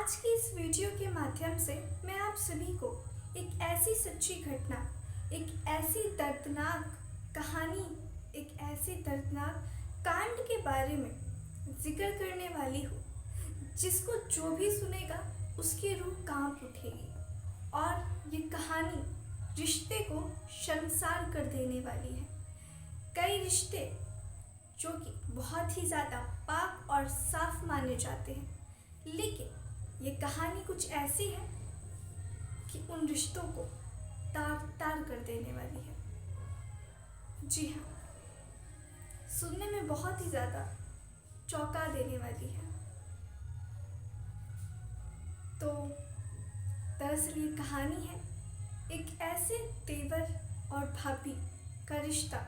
आज की इस वीडियो के माध्यम से मैं आप सभी को एक ऐसी सच्ची घटना, एक ऐसी दर्दनाक कहानी, एक ऐसी दर्दनाक कांड के बारे में जिक्र करने वाली हूँ जिसको जो भी सुनेगा उसकी रूह कांप उठेगी। और ये कहानी रिश्ते को शर्मसार कर देने वाली है। कई रिश्ते जो कि बहुत ही ज़्यादा पाक और साफ माने जाते हैं, लेकिन ये कहानी कुछ ऐसी है कि उन रिश्तों को तार तार कर देने वाली है। जी हाँ, सुनने में बहुत ही ज़्यादा चौंका देने वाली है। तो दरअसल ये कहानी है एक ऐसे देवर और भाभी का रिश्ता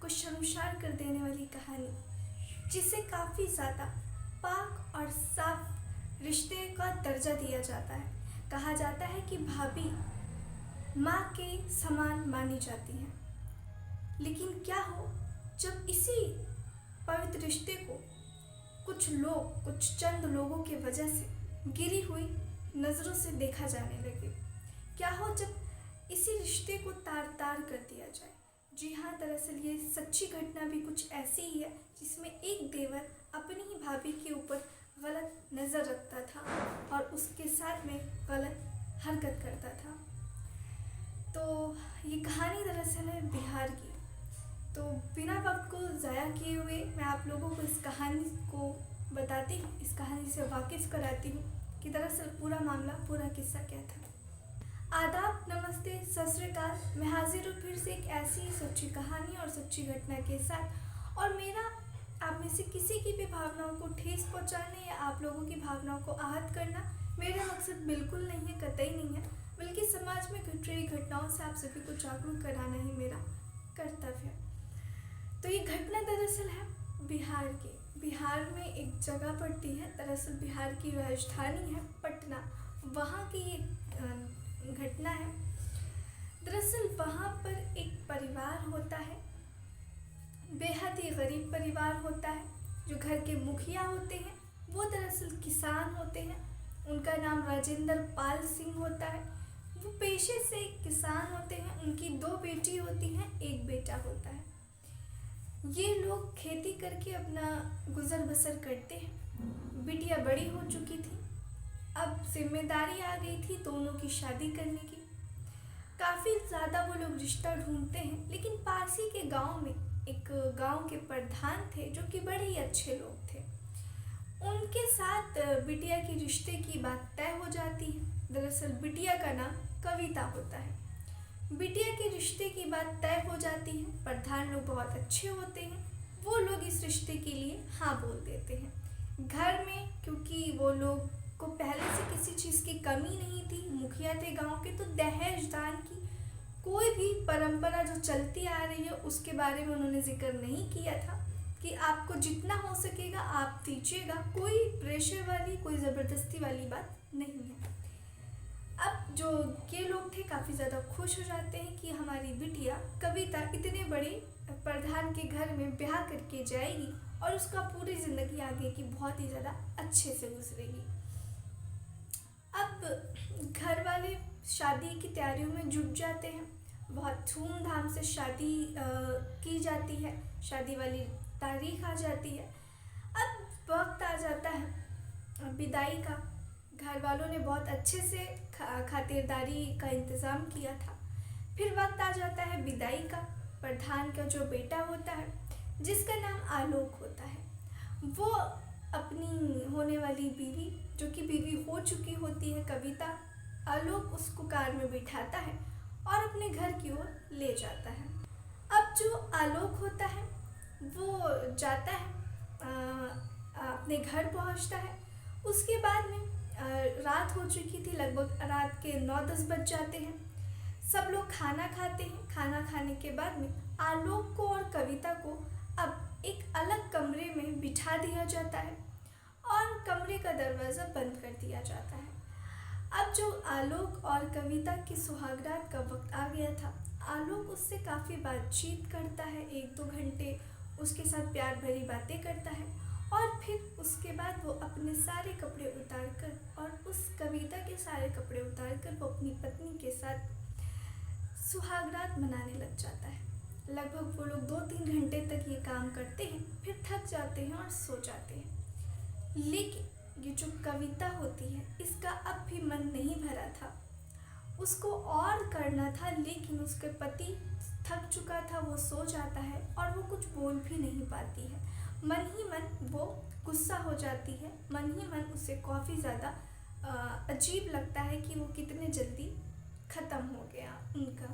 को शर्मसार कर देने वाली कहानी, जिसे काफ़ी ज़्यादा पाक और साफ रिश्ते का दर्जा दिया जाता है। कहा जाता है कि भाभी माँ के समान मानी जाती हैं। लेकिन क्या हो जब इसी पवित्र रिश्ते को कुछ चंद लोगों के वजह से गिरी हुई नज़रों से देखा जाने लगे? क्या हो जब इसी रिश्ते को तार तार कर दिया जाए? जी हाँ, दरअसल ये सच्ची घटना भी कुछ ऐसी ही है जिसमें एक देवर अपनी ही भाभी के ऊपर गलत नज़र रखता था और उसके साथ में गलत हरकत करता था। तो ये कहानी दरअसल है बिहार की। तो बिना वक्त को ज़ाया किए हुए मैं आप लोगों को इस कहानी को बताती हूँ, इस कहानी से वाकिफ़ कराती हूँ कि दरअसल पूरा मामला, पूरा किस्सा क्या था। आदाब, नमस्ते, सत श्री अकाल। मैं हाजिर हूँ फिर से एक ऐसी ही सच्ची कहानी और सच्ची घटना के साथ। और मेरा आप में से किसी की भी भावनाओं को ठेस पहुँचाने या आप लोगों की भावनाओं को आहत करना मेरा मकसद बिल्कुल नहीं है, कतई नहीं है, बल्कि समाज में घट रही घटनाओं से आप सभी को जागरूक कराना ही मेरा कर्तव्य है। तो ये घटना दरअसल है बिहार की। बिहार में एक जगह पड़ती है, दरअसल बिहार की राजधानी है पटना, वहाँ की ये घटना है। दरअसल वहाँ पर एक परिवार होता है, बेहद ही गरीब परिवार होता है। जो घर के मुखिया होते हैं वो दरअसल किसान होते हैं। उनका नाम राजेंद्र पाल सिंह होता है। वो पेशे से किसान होते हैं। उनकी 2 बेटी होती हैं, 1 बेटा होता है। ये लोग खेती करके अपना गुजर बसर करते हैं। बिटिया बड़ी हो चुकी थी, अब जिम्मेदारी आ गई थी दोनों की शादी करने की। काफ़ी ज़्यादा वो लोग रिश्ता ढूंढते हैं, लेकिन पास ही के गांव में एक गांव के प्रधान थे जो कि बड़े ही अच्छे लोग थे। उनके साथ बिटिया की रिश्ते की बात तय हो जाती है। दरअसल बिटिया का नाम कविता होता है। बिटिया के रिश्ते की बात तय हो जाती है। प्रधान लोग बहुत अच्छे होते हैं, वो लोग इस रिश्ते के लिए हाँ बोल देते हैं। घर में क्योंकि वो लोग को पहले से किसी चीज़ की कमी नहीं थी, मुखिया थे गांव के, तो दहेज दान की कोई भी परंपरा जो चलती आ रही है उसके बारे में उन्होंने जिक्र नहीं किया था कि आपको जितना हो सकेगा आप दीजिएगा। कोई प्रेशर वाली, कोई ज़बरदस्ती वाली बात नहीं है। अब जो ये लोग थे काफ़ी ज़्यादा खुश हो जाते हैं कि हमारी बिटिया कविता इतने बड़े प्रधान के घर में ब्याह करके जाएगी और उसका पूरी ज़िंदगी आगे की बहुत ही ज़्यादा अच्छे से गुजरेगी। अब घर वाले शादी की तैयारियों में जुट जाते हैं। बहुत धूमधाम से शादी की जाती है। शादी वाली तारीख आ जाती है। अब वक्त आ जाता है विदाई का। घर वालों ने बहुत अच्छे से खातिरदारी का इंतज़ाम किया था। फिर वक्त आ जाता है विदाई का। प्रधान का जो बेटा होता है, जिसका नाम आलोक होता है, वो अपनी होने वाली बीवी, जो कि बीवी हो चुकी होती है कविता, आलोक उसको कार में बिठाता है और अपने घर की ओर ले जाता है। अब जो आलोक होता है वो जाता है, अपने घर पहुंचता है। उसके बाद में रात हो चुकी थी, लगभग रात के 9-10 बज जाते हैं। सब लोग खाना खाते हैं। खाना खाने के बाद में आलोक को और कविता को अब एक अलग कमरे में बिठा दिया जाता है और कमरे का दरवाज़ा बंद कर दिया जाता है। अब जो आलोक और कविता की सुहागरात का वक्त आ गया था, आलोक उससे काफ़ी बातचीत करता है, 1-2 घंटे उसके साथ प्यार भरी बातें करता है और फिर उसके बाद वो अपने सारे कपड़े उतार कर और कविता के सारे कपड़े उतार कर वो अपनी पत्नी के साथ सुहागरात मनाने लग जाता है। लगभग वो लोग 2-3 घंटे तक ये काम करते हैं, फिर थक जाते हैं और सो जाते हैं। लेकिन ये जो कविता होती है, इसका अब भी मन नहीं भरा था। उसको और करना था, लेकिन उसके पति थक चुका था, वो सो जाता है और वो कुछ बोल भी नहीं पाती है। मन ही मन वो गुस्सा हो जाती है, मन ही मन उसे काफ़ी ज़्यादा अजीब लगता है कि वो कितने जल्दी ख़त्म हो गया उनका।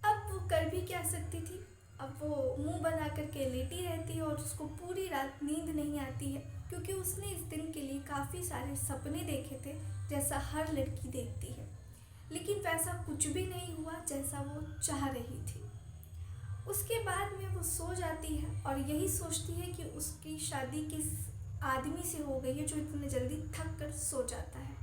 अब वो कर भी क्या सकती थी। अब वो मुंह बना करके लेटी रहती है और उसको पूरी रात नींद नहीं आती है, क्योंकि उसने इस दिन के लिए काफ़ी सारे सपने देखे थे, जैसा हर लड़की देखती है। लेकिन वैसा कुछ भी नहीं हुआ जैसा वो चाह रही थी। उसके बाद में वो सो जाती है और यही सोचती है कि उसकी शादी किस आदमी से हो गई है जो इतने जल्दी थक कर सो जाता है।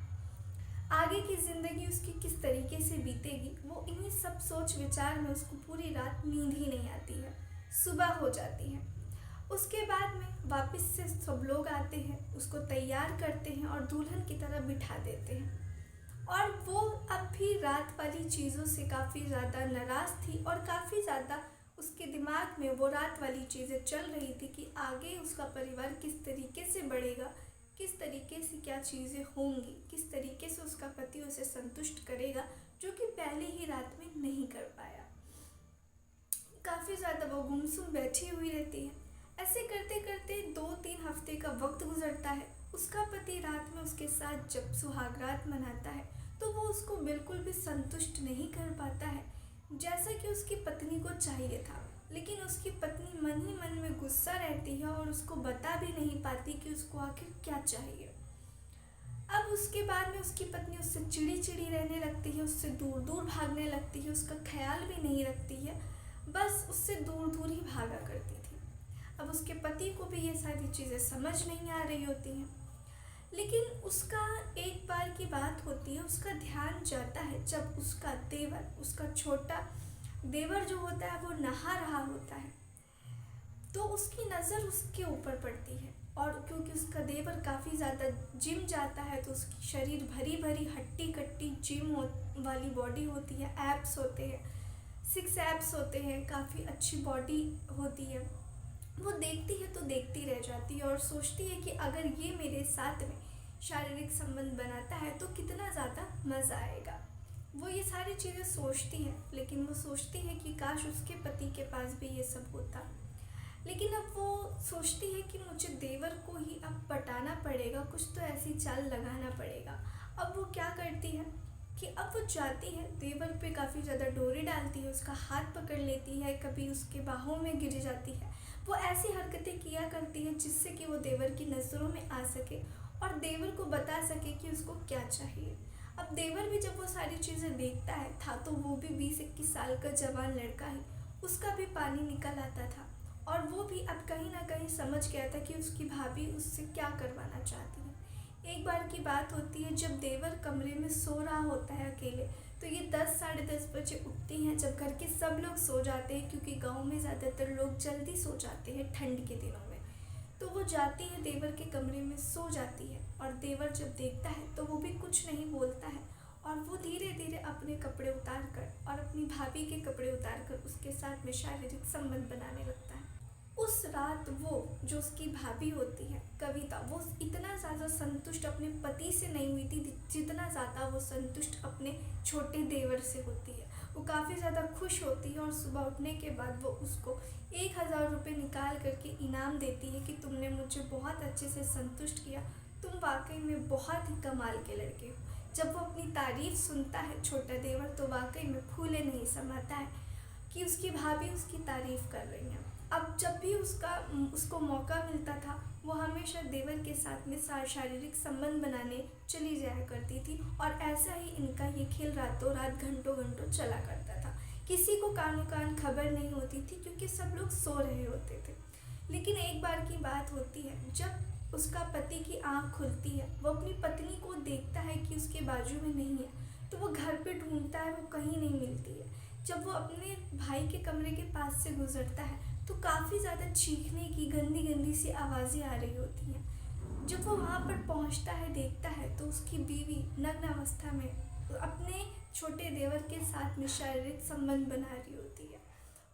आगे की ज़िंदगी उसकी किस तरीके से बीतेगी, वो इन्हीं सब सोच विचार में उसको पूरी रात नींद ही नहीं आती है। सुबह हो जाती है। उसके बाद में वापस से सब लोग आते हैं, उसको तैयार करते हैं और दुल्हन की तरह बिठा देते हैं। और वो अब भी रात वाली चीज़ों से काफ़ी ज़्यादा नाराज़ थी और काफ़ी ज़्यादा उसके दिमाग में वो रात वाली चीज़ें चल रही थी कि आगे उसका परिवार किस तरीके से बढ़ेगा, किस तरीके से क्या चीज़ें होंगी, किस तरीके से उसका पति उसे संतुष्ट करेगा, जो कि पहले ही रात में नहीं कर पाया। काफ़ी ज़्यादा वो गुमसुम बैठी हुई रहती है। ऐसे करते करते 2-3 हफ्ते का वक्त गुजरता है। उसका पति रात में उसके साथ जब सुहागरात मनाता है तो वो उसको बिल्कुल भी संतुष्ट नहीं कर पाता है, जैसा कि उसकी पत्नी को चाहिए था। लेकिन उसकी पत्नी मन ही मन में गुस्सा रहती है और उसको बता भी नहीं पाती कि उसको आखिर क्या चाहिए। अब उसके बाद में उसकी पत्नी उससे चिड़ी चिड़ी रहने लगती है, उससे दूर दूर भागने लगती है, उसका ख्याल भी नहीं रखती है, बस उससे दूर दूर ही भागा करती थी। अब उसके पति को भी ये सारी चीज़ें समझ नहीं आ रही होती हैं। लेकिन उसका एक बार की बात होती है, उसका ध्यान जाता है जब उसका देवर, उसका छोटा देवर जो होता है, वो नहा रहा होता है, तो उसकी नज़र उसके ऊपर पड़ती है। और क्योंकि उसका देवर काफ़ी ज़्यादा जिम जाता है, तो उसकी शरीर भरी भरी हट्टी कट्टी जिम वाली बॉडी होती है, एब्स होते हैं, 6 एब्स होते हैं, काफ़ी अच्छी बॉडी होती है। वो देखती है तो देखती रह जाती है और सोचती है कि अगर ये मेरे साथ में शारीरिक संबंध बनाता है तो कितना ज़्यादा मज़ा आएगा। वो ये सारी चीज़ें सोचती है, लेकिन वो सोचती है कि काश उसके पति के पास भी ये सब होता। लेकिन अब वो सोचती है कि मुझे देवर को ही अब पटाना पड़ेगा, कुछ तो ऐसी चाल लगाना पड़ेगा। अब वो क्या करती है कि अब वो जाती है, देवर पे काफ़ी ज़्यादा डोरी डालती है, उसका हाथ पकड़ लेती है, कभी उसके बाहों में गिर जाती है। वो ऐसी हरकतें किया करती है जिससे कि वो देवर की नज़रों में आ सके और देवर को बता सके कि उसको क्या चाहिए। अब देवर भी जब वो सारी चीज़ें देखता है, था तो वो भी 20-21 साल का जवान लड़का ही, उसका भी पानी निकल आता था और वो भी अब कहीं ना कहीं समझ गया था कि उसकी भाभी उससे क्या करवाना चाहती है। एक बार की बात होती है जब देवर कमरे में सो रहा होता है अकेले, तो ये 10-10:30 बजे उठती हैं जब घर के सब लोग सो जाते हैं, क्योंकि गांव में ज़्यादातर लोग जल्दी सो जाते हैं ठंड के दिनों में। तो वो जाती है देवर के कमरे में, सो जाती है और देवर जब देखता है तो वो भी कुछ नहीं बोलता है और वो धीरे धीरे अपने कपड़े उतार कर और अपनी भाभी के कपड़े उतार कर उसके साथ में शारीरिक संबंध बनाने लगता है। उस रात वो जो उसकी भाभी होती है कविता, वो इतना ज़्यादा संतुष्ट अपने पति से नहीं हुई थी जितना ज़्यादा वो संतुष्ट अपने छोटे देवर से होती है। वो काफ़ी ज़्यादा खुश होती है और सुबह उठने के बाद वो उसको 1000 रुपये निकाल करके इनाम देती है कि तुमने मुझे बहुत अच्छे से संतुष्ट किया, तुम वाकई में बहुत ही कमाल के लड़के हो। जब वो अपनी तारीफ़ सुनता है छोटा देवर, तो वाकई में फूले नहीं समाता है कि उसकी भाभी उसकी तारीफ़ कर रही हैं। अब जब भी उसको मौका मिलता था, वो हमेशा देवर के साथ में शारीरिक संबंध बनाने चली जाया करती थी और ऐसा ही इनका ये खेल रातों रात घंटों घंटों चला करता था। किसी को कानों कान खबर नहीं होती थी, क्योंकि सब लोग सो रहे होते थे। लेकिन एक बार की बात होती है जब उसका पति की आँख खुलती है, वो अपनी पत्नी को देखता है कि उसके बाजू में नहीं है, तो वो घर पे ढूंढता है, वो कहीं नहीं मिलती है। जब वो अपने भाई के कमरे के पास से गुजरता है तो काफ़ी ज़्यादा चीखने की गंदी गंदी सी आवाज़ें आ रही होती हैं। जब वो वहाँ पर पहुँचता है, देखता है, तो उसकी बीवी नग्न अवस्था में अपने छोटे देवर के साथ में शारीरिक संबंध बना रही होती है।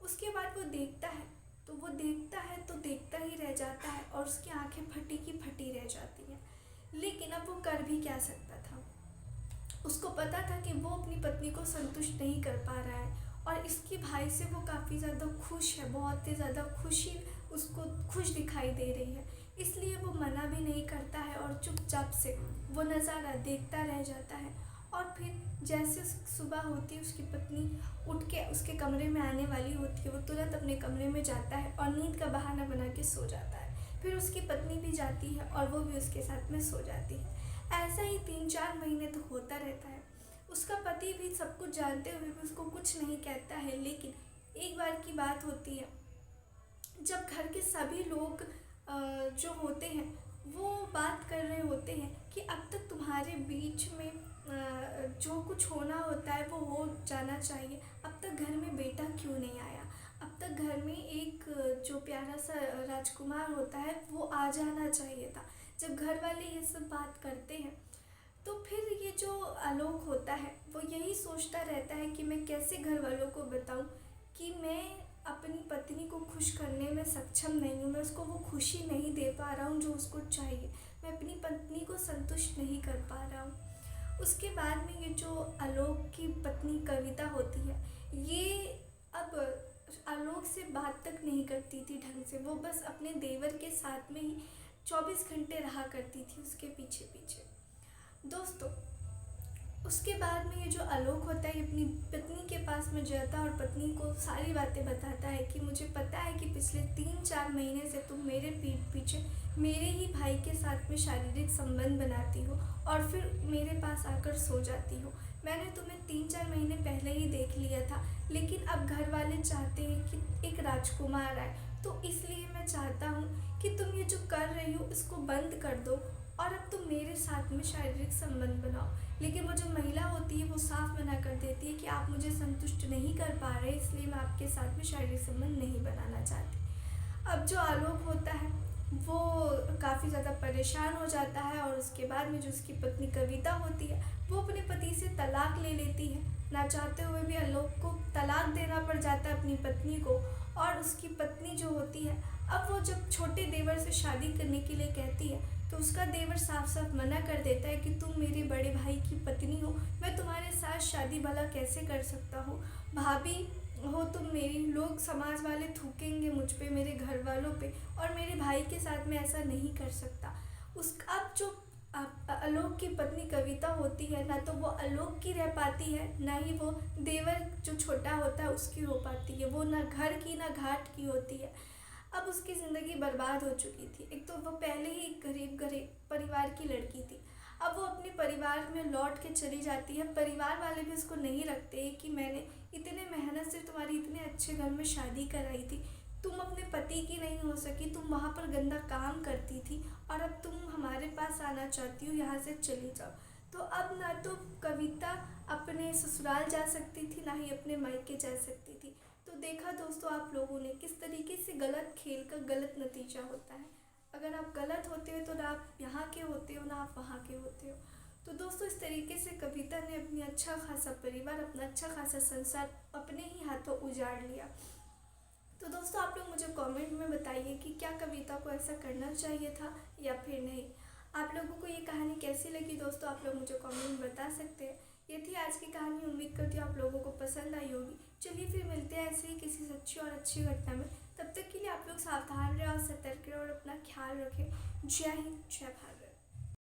उसके बाद वो देखता है तो देखता ही रह जाता है और उसकी आंखें फटी की फटी रह जाती हैं। लेकिन अब वो कर भी क्या सकता था। उसको पता था कि वो अपनी पत्नी को संतुष्ट नहीं कर पा रहा है और इसके भाई से वो काफ़ी ज़्यादा खुश है, बहुत ही ज़्यादा खुशी उसको खुश दिखाई दे रही है। इसलिए वो मना भी नहीं करता है और चुपचाप से वो नज़ारा देखता रह जाता है। और फिर जैसे सुबह होती है, उसकी पत्नी उठ के उसके कमरे में आने वाली होती है, वो तुरंत अपने कमरे में जाता है और नींद का बहाना बना के सो जाता है। फिर उसकी पत्नी भी जाती है और वो भी उसके साथ में सो जाती है। ऐसा ही 3-4 महीने तो होता रहता है। उसका पति भी सब कुछ जानते हुए भी उसको कुछ नहीं कहता है। लेकिन एक बार की बात होती है, जब घर के सभी लोग जो होते हैं वो बात कर रहे होते हैं कि अब तक तुम्हारे बीच में जो कुछ होना होता है वो हो जाना चाहिए। अब तक घर में बेटा क्यों नहीं आया, अब तक घर में एक जो प्यारा सा राजकुमार होता है वो आ जाना चाहिए था। जब घर वाले ये सब बात करते हैं तो फिर ये जो आलोक होता है वो यही सोचता रहता है कि मैं कैसे घर वालों को बताऊं कि मैं अपनी पत्नी को खुश करने में सक्षम नहीं हूँ, मैं उसको वो खुशी नहीं दे पा रहा हूँ जो उसको चाहिए, मैं अपनी पत्नी को संतुष्ट नहीं कर पा रहा हूँ। उसके बाद में ये जो आलोक की पत्नी कविता होती है, ये अब आलोक से बात तक नहीं करती थी ढंग से। वो बस अपने देवर के साथ में ही 24 घंटे रहा करती थी उसके पीछे पीछे। दोस्तों, उसके बाद में ये जो आलोक होता है अपनी पत्नी के पास में जाता और पत्नी को सारी बातें बताता है कि मुझे पता है कि पिछले 3-4 महीने से तुम मेरे पीठ पीछे मेरे ही भाई के साथ में शारीरिक संबंध बनाती हो और फिर मेरे पास आकर सो जाती हो। मैंने तुम्हें 3-4 महीने पहले ही देख लिया था, लेकिन अब घर वाले चाहते हैं कि एक राजकुमार आए, तो इसलिए मैं चाहता हूँ कि तुम ये जो कर रही हो इसको बंद कर दो और अब तुम मेरे साथ में शारीरिक संबंध बनाओ। लेकिन वो जो महिला होती है वो साफ मना कर देती है कि आप मुझे संतुष्ट नहीं कर पा रहे, इसलिए मैं आपके साथ में शारीरिक संबंध नहीं बनाना चाहती। अब जो आलोक होता है वो काफ़ी ज़्यादा परेशान हो जाता है और उसके बाद में जो उसकी पत्नी कविता होती है वो अपने पति से तलाक ले लेती है। ना चाहते हुए भी आलोक को तलाक देना पड़ जाता है अपनी पत्नी को। और उसकी पत्नी जो होती है, अब वो जब छोटे देवर से शादी करने के लिए कहती है तो उसका देवर साफ साफ मना कर देता है कि तुम मेरे बड़े भाई की पत्नी हो, मैं तुम्हारे साथ शादी भला कैसे कर सकता हूँ, भाभी हो तुम मेरी, लोग समाज वाले थूकेंगे मुझ पे, मेरे घर वालों पे, और मेरे भाई के साथ में ऐसा नहीं कर सकता। अब जो आलोक की पत्नी कविता होती है, ना तो वो आलोक की रह पाती है, ना ही वो देवर जो छोटा होता है उसकी हो पाती है। वो ना घर की ना घाट की होती है। अब उसकी ज़िंदगी बर्बाद हो चुकी थी। एक तो वो पहले ही गरीब परिवार की लड़की थी, अब वो अपने परिवार में लौट के चली जाती है। परिवार वाले भी उसको नहीं रखते कि मैंने इतने मेहनत से तुम्हारी इतने अच्छे घर में शादी कराई थी, तुम अपने पति की नहीं हो सकी, तुम वहाँ पर गंदा काम करती थी और अब तुम हमारे पास आना चाहती हो, यहाँ से चली जाओ। तो अब ना तो कविता अपने ससुराल जा सकती थी, ना ही अपने मायके जा सकती थी। तो देखा दोस्तों आप लोगों ने किस तरीके से गलत खेल का गलत नतीजा होता है। अगर आप गलत होते हो तो ना आप यहाँ के होते हो, ना आप वहाँ के होते हो। तो दोस्तों इस तरीके से कविता ने अपनी अच्छा खासा परिवार, अपना अच्छा खासा संसार अपने ही हाथों उजाड़ लिया। तो दोस्तों आप लोग मुझे कमेंट में बताइए कि क्या कविता को ऐसा करना चाहिए था या फिर नहीं। आप लोगों को ये कहानी कैसी लगी दोस्तों, आप लोग मुझे कमेंट में बता सकते हैं। ये थी आज की कहानी, उम्मीद करती हूँ आप लोगों को पसंद आई होगी। चलिए फिर मिलते हैं ऐसे ही किसी सच्ची और अच्छी घटना में। तब तक के लिए आप लोग सावधान रहें और सतर्क रहें और अपना ख्याल रखें। जय हिंद, जय भारत।